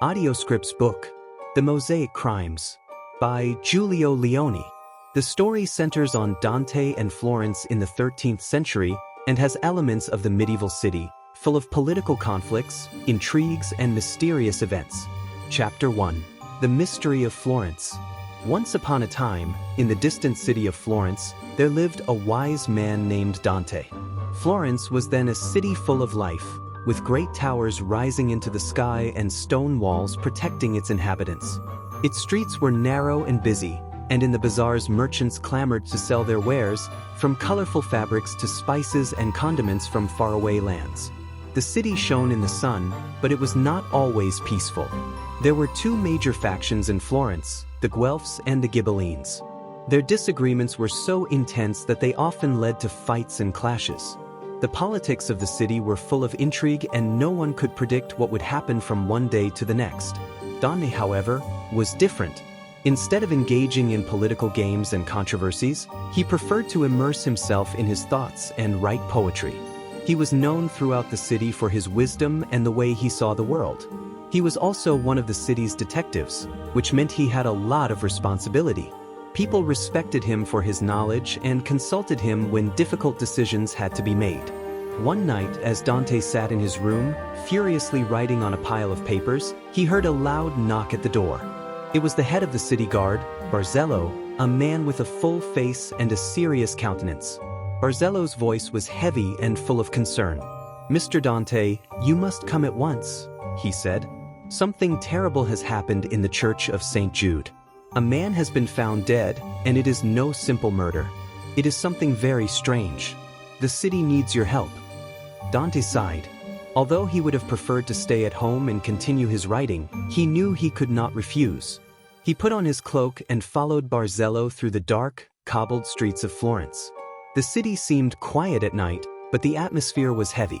AudioScript's book, The Mosaic Crimes, by Giulio Leoni. The story centers on Dante and Florence in the 13th century and has elements of the medieval city, full of political conflicts, intrigues, and mysterious events. Chapter 1. The Mystery of Florence. Once upon a time, in the distant city of Florence, there lived a wise man named Dante. Florence was then a city full of life, with great towers rising into the sky and stone walls protecting its inhabitants. Its streets were narrow and busy, and in the bazaars merchants clamored to sell their wares, from colorful fabrics to spices and condiments from faraway lands. The city shone in the sun, but it was not always peaceful. There were two major factions in Florence, the Guelphs and the Ghibellines. Their disagreements were so intense that they often led to fights and clashes. The politics of the city were full of intrigue, and no one could predict what would happen from one day to the next. Dante, however, was different. Instead of engaging in political games and controversies, he preferred to immerse himself in his thoughts and write poetry. He was known throughout the city for his wisdom and the way he saw the world. He was also one of the city's detectives, which meant he had a lot of responsibility. People respected him for his knowledge and consulted him when difficult decisions had to be made. One night, as Dante sat in his room, furiously writing on a pile of papers, he heard a loud knock at the door. It was the head of the city guard, Barzello, a man with a full face and a serious countenance. Barzello's voice was heavy and full of concern. "Mr. Dante, you must come at once," he said. "Something terrible has happened in the Church of St. Jude. A man has been found dead, and it is no simple murder. It is something very strange. The city needs your help." Dante sighed. Although he would have preferred to stay at home and continue his writing, he knew he could not refuse. He put on his cloak and followed Barzello through the dark, cobbled streets of Florence. The city seemed quiet at night, but the atmosphere was heavy.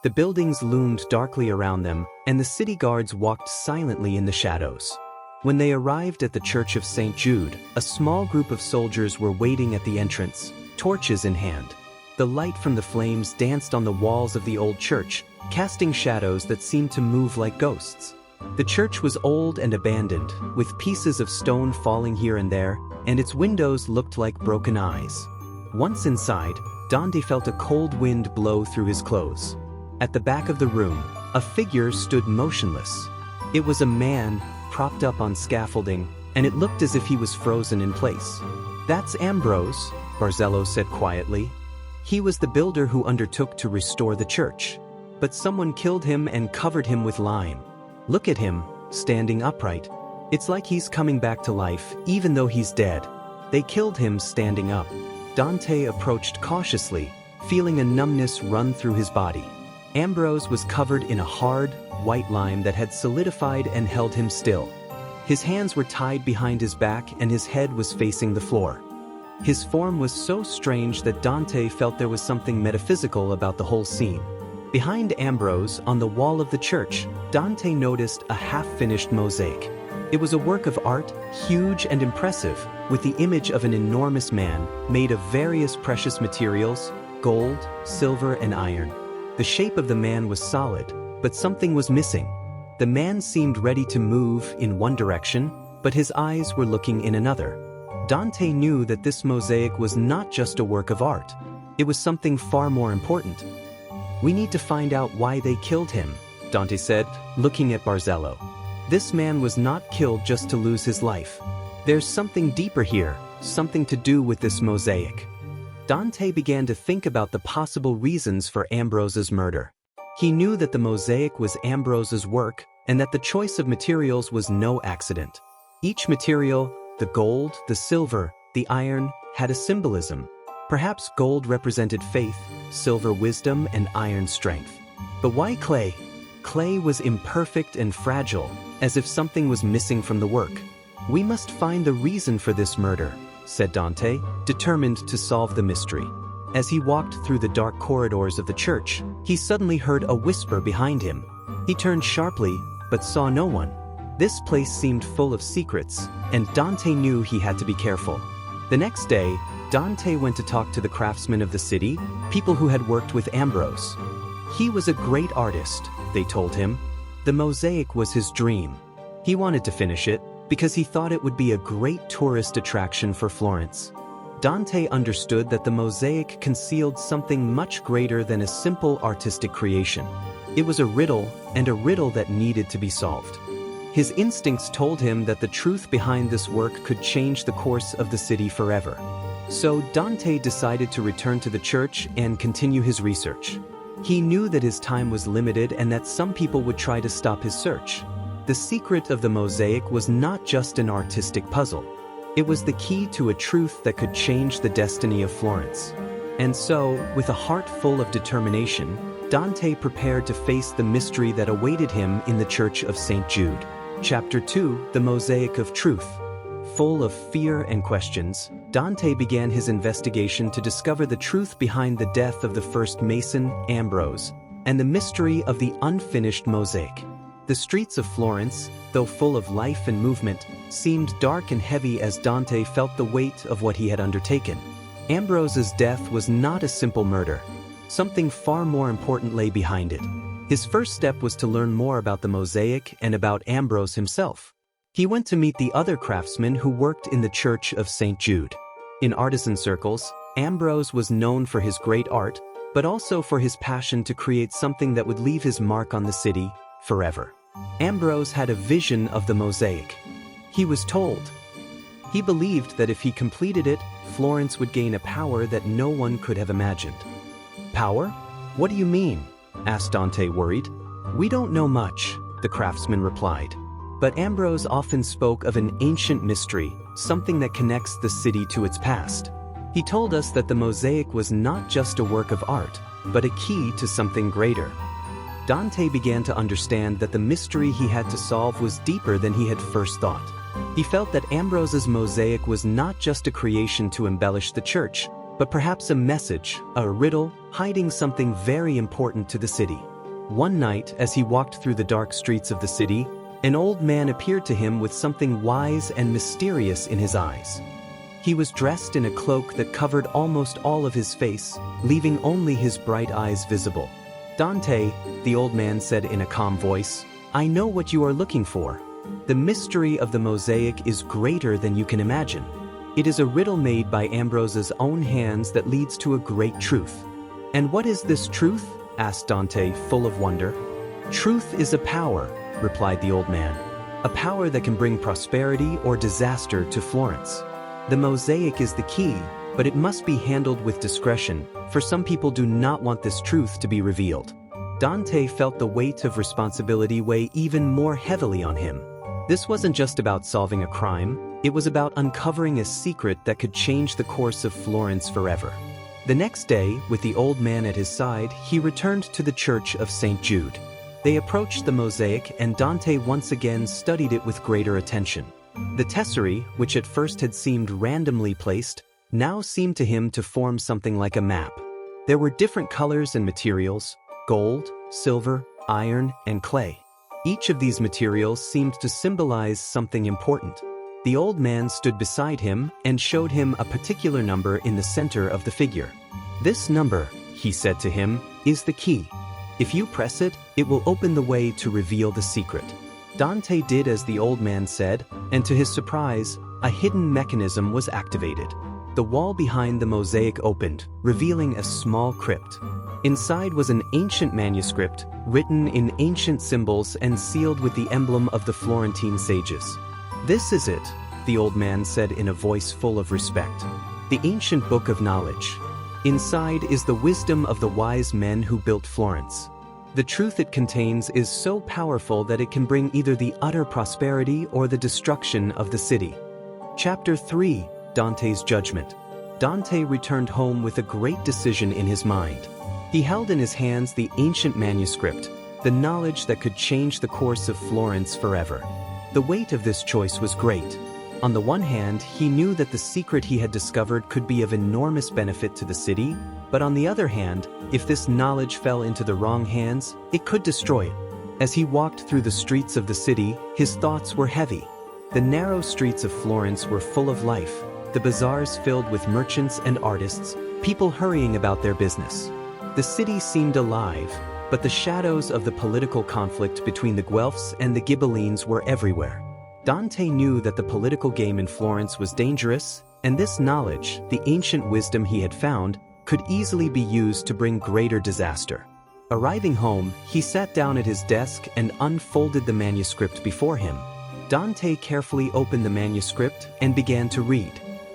The buildings loomed darkly around them, and the city guards walked silently in the shadows. When they arrived at the Church of St. Jude, a small group of soldiers were waiting at the entrance, torches in hand. The light from the flames danced on the walls of the old church, casting shadows that seemed to move like ghosts. The church was old and abandoned, with pieces of stone falling here and there, and its windows looked like broken eyes. Once inside, Dante felt a cold wind blow through his clothes. At the back of the room, a figure stood motionless. It was a man, propped up on scaffolding, and it looked as if he was frozen in place. "That's Ambrose," Barzello said quietly. "He was the builder who undertook to restore the church. But someone killed him and covered him with lime. Look at him, standing upright. It's like he's coming back to life, even though he's dead. They killed him standing up." Dante approached cautiously, feeling a numbness run through his body. Ambrose was covered in a hard, white lime that had solidified and held him still. His hands were tied behind his back and his head was facing the floor. His form was so strange that Dante felt there was something metaphysical about the whole scene. Behind Ambrose, on the wall of the church, Dante noticed a half-finished mosaic. It was a work of art, huge and impressive, with the image of an enormous man, made of various precious materials, gold, silver, and iron. The shape of the man was solid, but something was missing. The man seemed ready to move in one direction, but his eyes were looking in another. Dante knew that this mosaic was not just a work of art. It was something far more important. "We need to find out why they killed him," Dante said, looking at Barzello. "This man was not killed just to lose his life. There's something deeper here, something to do with this mosaic." Dante began to think about the possible reasons for Ambrose's murder. He knew that the mosaic was Ambrose's work and that the choice of materials was no accident. Each material, the gold, the silver, the iron, had a symbolism. Perhaps gold represented faith, silver wisdom, and iron strength. But why clay? Clay was imperfect and fragile, as if something was missing from the work. "We must find the reason for this murder," said Dante, determined to solve the mystery. As he walked through the dark corridors of the church, he suddenly heard a whisper behind him. He turned sharply, but saw no one. This place seemed full of secrets, and Dante knew he had to be careful. The next day, Dante went to talk to the craftsmen of the city, people who had worked with Ambrose. He was a great artist, they told him. The mosaic was his dream. He wanted to finish it because he thought it would be a great tourist attraction for Florence. Dante understood that the mosaic concealed something much greater than a simple artistic creation. It was a riddle, and a riddle that needed to be solved. His instincts told him that the truth behind this work could change the course of the city forever. So Dante decided to return to the church and continue his research. He knew that his time was limited and that some people would try to stop his search. The secret of the mosaic was not just an artistic puzzle. It was the key to a truth that could change the destiny of Florence. And so, with a heart full of determination, Dante prepared to face the mystery that awaited him in the Church of St. Jude. Chapter 2, The Mosaic of Truth. Full of fear and questions, Dante began his investigation to discover the truth behind the death of the first Mason, Ambrose, and the mystery of the unfinished mosaic. The streets of Florence, though full of life and movement, seemed dark and heavy as Dante felt the weight of what he had undertaken. Ambrose's death was not a simple murder. Something far more important lay behind it. His first step was to learn more about the mosaic and about Ambrose himself. He went to meet the other craftsmen who worked in the Church of St. Jude. In artisan circles, Ambrose was known for his great art, but also for his passion to create something that would leave his mark on the city forever. Ambrose had a vision of the mosaic. He was told. He believed that if he completed it, Florence would gain a power that no one could have imagined. Power? What do you mean? Asked Dante, worried. We don't know much, the craftsman replied. But Ambrose often spoke of an ancient mystery, something that connects the city to its past. He told us that the mosaic was not just a work of art, but a key to something greater. Dante began to understand that the mystery he had to solve was deeper than he had first thought. He felt that Ambrose's mosaic was not just a creation to embellish the church, but perhaps a message, a riddle, hiding something very important to the city. One night, as he walked through the dark streets of the city, an old man appeared to him with something wise and mysterious in his eyes. He was dressed in a cloak that covered almost all of his face, leaving only his bright eyes visible. Dante, the old man said in a calm voice, I know what you are looking for. The mystery of the mosaic is greater than you can imagine. It is a riddle made by Ambrose's own hands that leads to a great truth. And what is this truth? Asked Dante, full of wonder. Truth is a power, replied the old man. A power that can bring prosperity or disaster to Florence. The mosaic is the key, but it must be handled with discretion, for some people do not want this truth to be revealed. Dante felt the weight of responsibility weigh even more heavily on him. This wasn't just about solving a crime, it was about uncovering a secret that could change the course of Florence forever. The next day, with the old man at his side, he returned to the Church of St. Jude. They approached the mosaic and Dante once again studied it with greater attention. The tesserae, which at first had seemed randomly placed, now seemed to him to form something like a map. There were different colors and materials: gold, silver, iron, and clay. Each of these materials seemed to symbolize something important. The old man stood beside him and showed him a particular number in the center of the figure. This number, he said to him, is the key. If you press it, it will open the way to reveal the secret. Dante did as the old man said, and to his surprise, a hidden mechanism was activated. The wall behind the mosaic opened, revealing a small crypt. Inside was an ancient manuscript, written in ancient symbols and sealed with the emblem of the Florentine sages. This is it, the old man said in a voice full of respect. The ancient book of knowledge. Inside is the wisdom of the wise men who built Florence. The truth it contains is so powerful that it can bring either the utter prosperity or the destruction of the city. Chapter 3, Dante's Judgment. Dante returned home with a great decision in his mind. He held in his hands the ancient manuscript, the knowledge that could change the course of Florence forever. The weight of this choice was great. On the one hand, he knew that the secret he had discovered could be of enormous benefit to the city, but on the other hand, if this knowledge fell into the wrong hands, it could destroy it. As he walked through the streets of the city, his thoughts were heavy. The narrow streets of Florence were full of life, the bazaars filled with merchants and artists, people hurrying about their business. The city seemed alive, but the shadows of the political conflict between the Guelphs and the Ghibellines were everywhere. Dante knew that the political game in Florence was dangerous, and this knowledge, the ancient wisdom he had found, could easily be used to bring greater disaster. Arriving home, he sat down at his desk and unfolded the manuscript before him. Dante carefully opened the manuscript and began to read.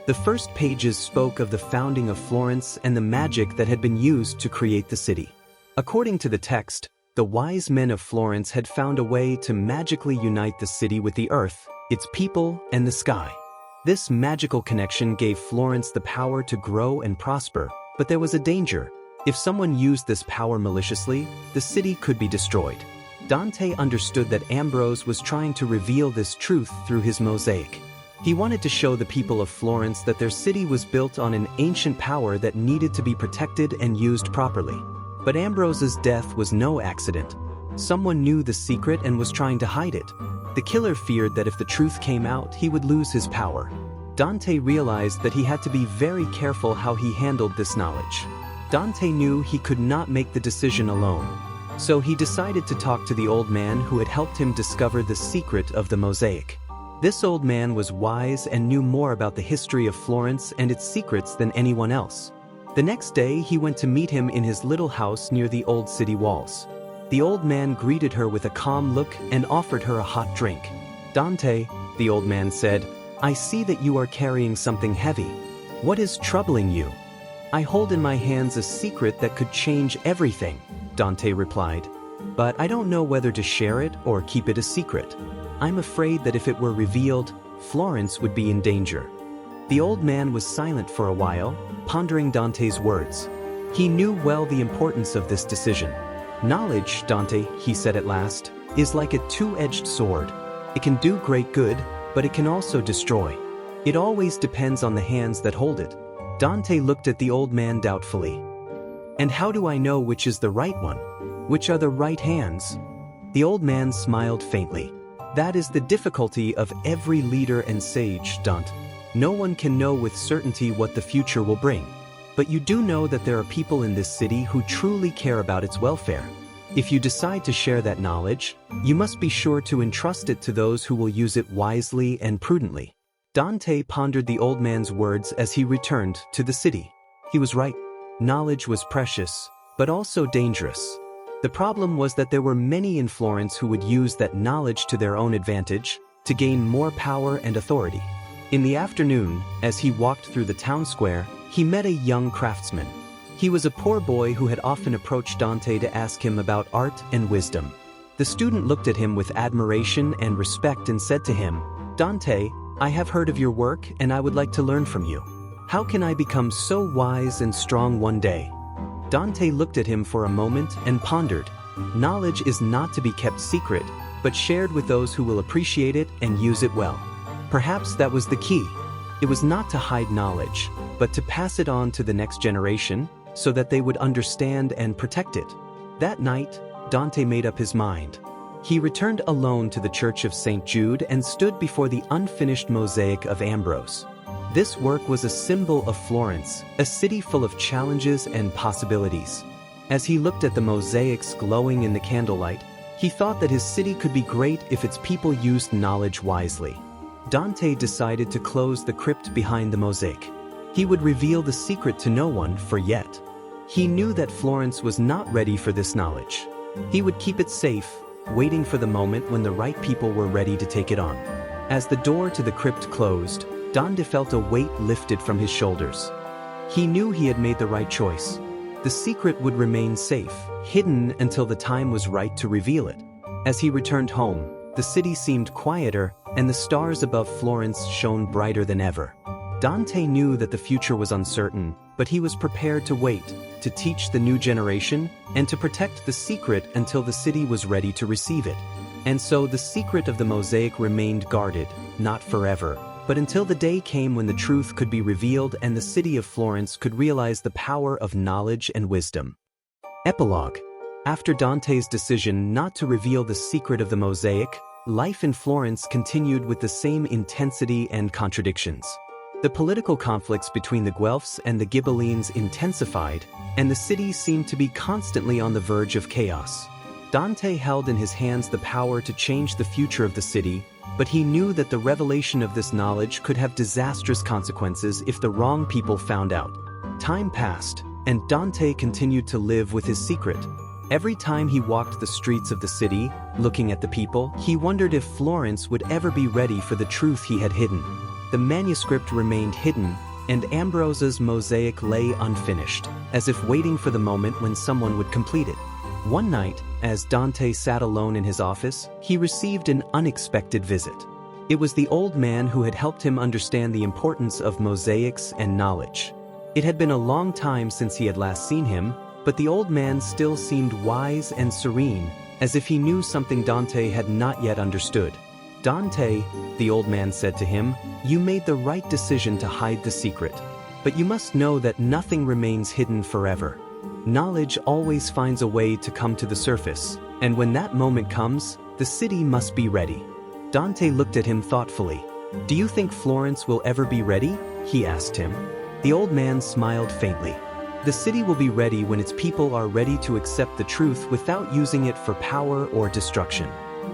The first pages spoke of the founding of Florence and the magic that had been used to create the city. According to the text, the wise men of Florence had found a way to magically unite the city with the earth, its people, and the sky. This magical connection gave Florence the power to grow and prosper, but there was a danger. If someone used this power maliciously, the city could be destroyed. Dante understood that Ambrose was trying to reveal this truth through his mosaic. He wanted to show the people of Florence that their city was built on an ancient power that needed to be protected and used properly. But Ambrose's death was no accident. Someone knew the secret and was trying to hide it. The killer feared that if the truth came out, he would lose his power. Dante realized that he had to be very careful how he handled this knowledge. Dante knew he could not make the decision alone. So he decided to talk to the old man who had helped him discover the secret of the mosaic. This old man was wise and knew more about the history of Florence and its secrets than anyone else. The next day, he went to meet him in his little house near the old city walls. The old man greeted her with a calm look and offered her a hot drink. "Dante," the old man said, "I see that you are carrying something heavy. What is troubling you?" "I hold in my hands a secret that could change everything," Dante replied. "But I don't know whether to share it or keep it a secret. I'm afraid that if it were revealed, Florence would be in danger." The old man was silent for a while, pondering Dante's words. He knew well the importance of this decision. "Knowledge, Dante," he said at last, "is like a two-edged sword. It can do great good, but it can also destroy. It always depends on the hands that hold it." Dante looked at the old man doubtfully. "And how do I know which is the right one? Which are the right hands?" The old man smiled faintly. "That is the difficulty of every leader and sage, Dante. No one can know with certainty what the future will bring. But you do know that there are people in this city who truly care about its welfare. If you decide to share that knowledge, you must be sure to entrust it to those who will use it wisely and prudently." Dante pondered the old man's words as he returned to the city. He was right. Knowledge was precious, but also dangerous. The problem was that there were many in Florence who would use that knowledge to their own advantage, to gain more power and authority. In the afternoon, as he walked through the town square, he met a young craftsman. He was a poor boy who had often approached Dante to ask him about art and wisdom. The student looked at him with admiration and respect and said to him, "Dante, I have heard of your work and I would like to learn from you. How can I become so wise and strong one day?" Dante looked at him for a moment and pondered. Knowledge is not to be kept secret, but shared with those who will appreciate it and use it well. Perhaps that was the key. It was not to hide knowledge, but to pass it on to the next generation, so that they would understand and protect it. That night, Dante made up his mind. He returned alone to the Church of St. Jude and stood before the unfinished mosaic of Ambrose. This work was a symbol of Florence, a city full of challenges and possibilities. As he looked at the mosaics glowing in the candlelight, he thought that his city could be great if its people used knowledge wisely. Dante decided to close the crypt behind the mosaic. He would reveal the secret to no one for yet. He knew that Florence was not ready for this knowledge. He would keep it safe, waiting for the moment when the right people were ready to take it on. As the door to the crypt closed, Dante felt a weight lifted from his shoulders. He knew he had made the right choice. The secret would remain safe, hidden until the time was right to reveal it. As he returned home, the city seemed quieter, and the stars above Florence shone brighter than ever. Dante knew that the future was uncertain, but he was prepared to wait, to teach the new generation, and to protect the secret until the city was ready to receive it. And so the secret of the mosaic remained guarded, not forever, but until the day came when the truth could be revealed and the city of Florence could realize the power of knowledge and wisdom. Epilogue. After Dante's decision not to reveal the secret of the mosaic, life in Florence continued with the same intensity and contradictions. The political conflicts between the Guelphs and the Ghibellines intensified, and the city seemed to be constantly on the verge of chaos. Dante held in his hands the power to change the future of the city, but he knew that the revelation of this knowledge could have disastrous consequences if the wrong people found out. Time passed, and Dante continued to live with his secret. Every time he walked the streets of the city, looking at the people, he wondered if Florence would ever be ready for the truth he had hidden. The manuscript remained hidden, and Ambrose's mosaic lay unfinished, as if waiting for the moment when someone would complete it. One night, as Dante sat alone in his office, he received an unexpected visit. It was the old man who had helped him understand the importance of mosaics and knowledge. It had been a long time since he had last seen him, but the old man still seemed wise and serene, as if he knew something Dante had not yet understood. "Dante," the old man said to him, "you made the right decision to hide the secret. But you must know that nothing remains hidden forever. Knowledge always finds a way to come to the surface, and when that moment comes, the city must be ready." Dante looked at him thoughtfully. "Do you think Florence will ever be ready?" he asked him. The old man smiled faintly. "The city will be ready when its people are ready to accept the truth without using it for power or destruction.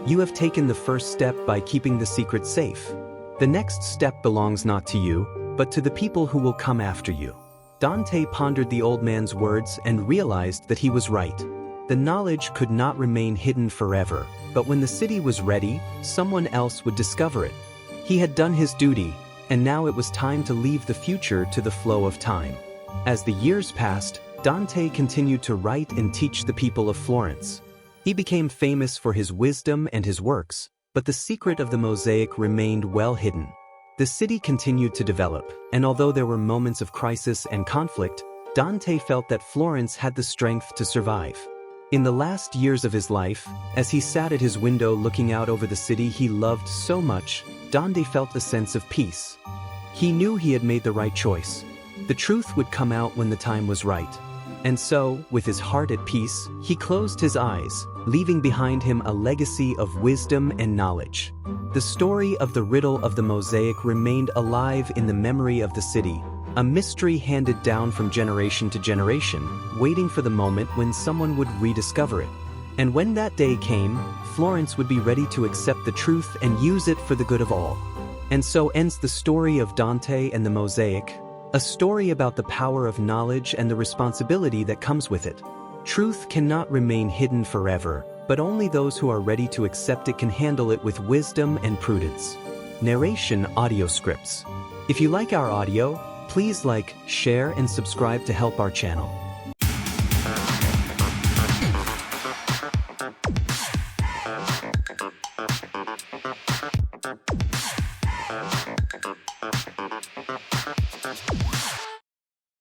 You have taken the first step by keeping the secret safe. The next step belongs not to you, but to the people who will come after you." Dante pondered the old man's words and realized that he was right. The knowledge could not remain hidden forever, but when the city was ready, someone else would discover it. He had done his duty, and now it was time to leave the future to the flow of time. As the years passed, Dante continued to write and teach the people of Florence. He became famous for his wisdom and his works, but the secret of the mosaic remained well hidden. The city continued to develop, and although there were moments of crisis and conflict, Dante felt that Florence had the strength to survive. In the last years of his life, as he sat at his window looking out over the city he loved so much, Dante felt a sense of peace. He knew he had made the right choice. The truth would come out when the time was right. And so, with his heart at peace, he closed his eyes, leaving behind him a legacy of wisdom and knowledge. The story of the riddle of the mosaic remained alive in the memory of the city, a mystery handed down from generation to generation, waiting for the moment when someone would rediscover it. And when that day came, Florence would be ready to accept the truth and use it for the good of all. And so ends the story of Dante and the mosaic, a story about the power of knowledge and the responsibility that comes with it. Truth cannot remain hidden forever, but only those who are ready to accept it can handle it with wisdom and prudence. Narration AudioScripts. If you like our audio, please like, share, and subscribe to help our channel.